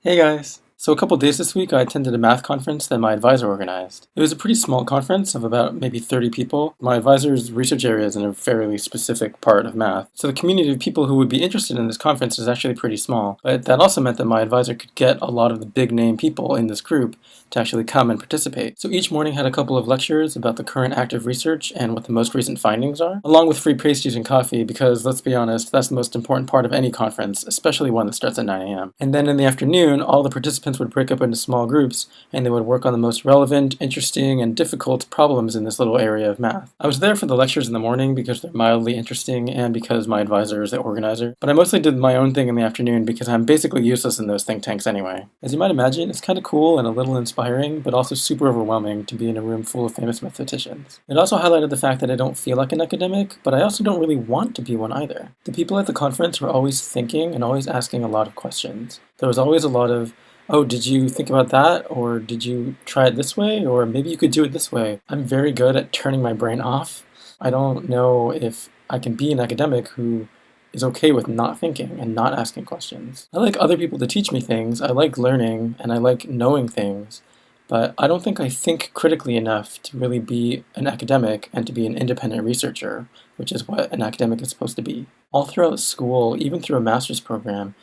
Hey guys! So a couple days this week I attended a math conference that my advisor organized. It was a pretty small conference of about maybe 30 people. My advisor's research area is in a fairly specific part of math. So the community of people who would be interested in this conference is actually pretty small. But that also meant that my advisor could get a lot of the big name people in this group to actually come and participate. So each morning had a couple of lectures about the current active research and what the most recent findings are, along with free pastries and coffee because, let's be honest, that's the most important part of any conference, especially one that starts at 9 a.m. And then in the afternoon, all the participants would break up into small groups and they would work on the most relevant, interesting, and difficult problems in this little area of math. I was there for the lectures in the morning because they're mildly interesting and because my advisor is the organizer, but I mostly did my own thing in the afternoon because I'm basically useless in those think tanks anyway. As you might imagine, it's kind of cool and a little inspiring, but also super overwhelming to be in a room full of famous mathematicians. It also highlighted the fact that I don't feel like an academic, but I also don't really want to be one either. The people at the conference were always thinking and always asking a lot of questions. There was always a lot of, oh, did you think about that? Or did you try it this way? Or maybe you could do it this way. I'm very good at turning my brain off. I don't know if I can be an academic who is okay with not thinking and not asking questions. I like other people to teach me things. I like learning and I like knowing things. But I don't think I think critically enough to really be an academic and to be an independent researcher, which is what an academic is supposed to be. All throughout school, even through a master's program,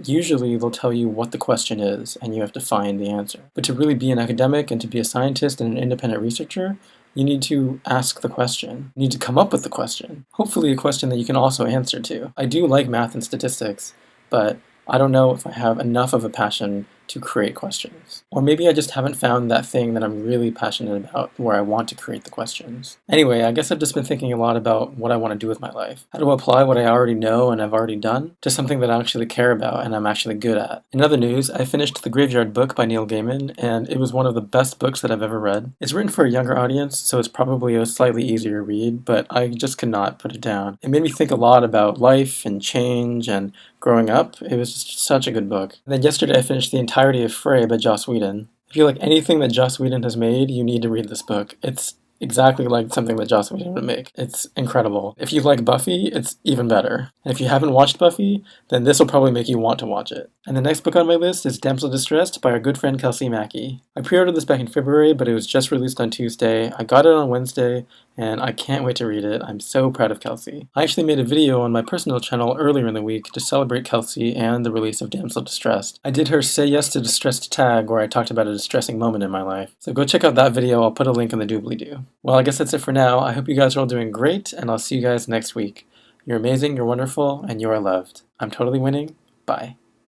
usually they'll tell you what the question is and you have to find the answer. But to really be an academic and to be a scientist and an independent researcher, you need to ask the question. You need to come up with the question. Hopefully a question that you can also answer to. I do like math and statistics, but I don't know if I have enough of a passion to create questions. Or maybe I just haven't found that thing that I'm really passionate about where I want to create the questions. Anyway, I guess I've just been thinking a lot about what I want to do with my life. How to apply what I already know and I've already done to something that I actually care about and I'm actually good at. In other news, I finished The Graveyard Book by Neil Gaiman, and it was one of the best books that I've ever read. It's written for a younger audience, so it's probably a slightly easier read, but I just could not put it down. It made me think a lot about life and change and growing up. It was just such a good book. And then yesterday I finished the entirety of Frey by Joss Whedon. If you like anything that Joss Whedon has made, you need to read this book. It's exactly like something that Joss Whedon would make. It's incredible. If you like Buffy, it's even better. And if you haven't watched Buffy, then this will probably make you want to watch it. And the next book on my list is Damsel Distressed by our good friend Kelsey Mackey. I pre-ordered this back in February, but it was just released on Tuesday. I got it on Wednesday, and I can't wait to read it. I'm so proud of Kelsey. I actually made a video on my personal channel earlier in the week to celebrate Kelsey and the release of Damsel Distressed. I did her Say Yes to Distressed tag where I talked about a distressing moment in my life. So go check out that video. I'll put a link in the doobly-doo. Well, I guess that's it for now. I hope you guys are all doing great, and I'll see you guys next week. You're amazing, you're wonderful, and you are loved. I'm totally winning. Bye.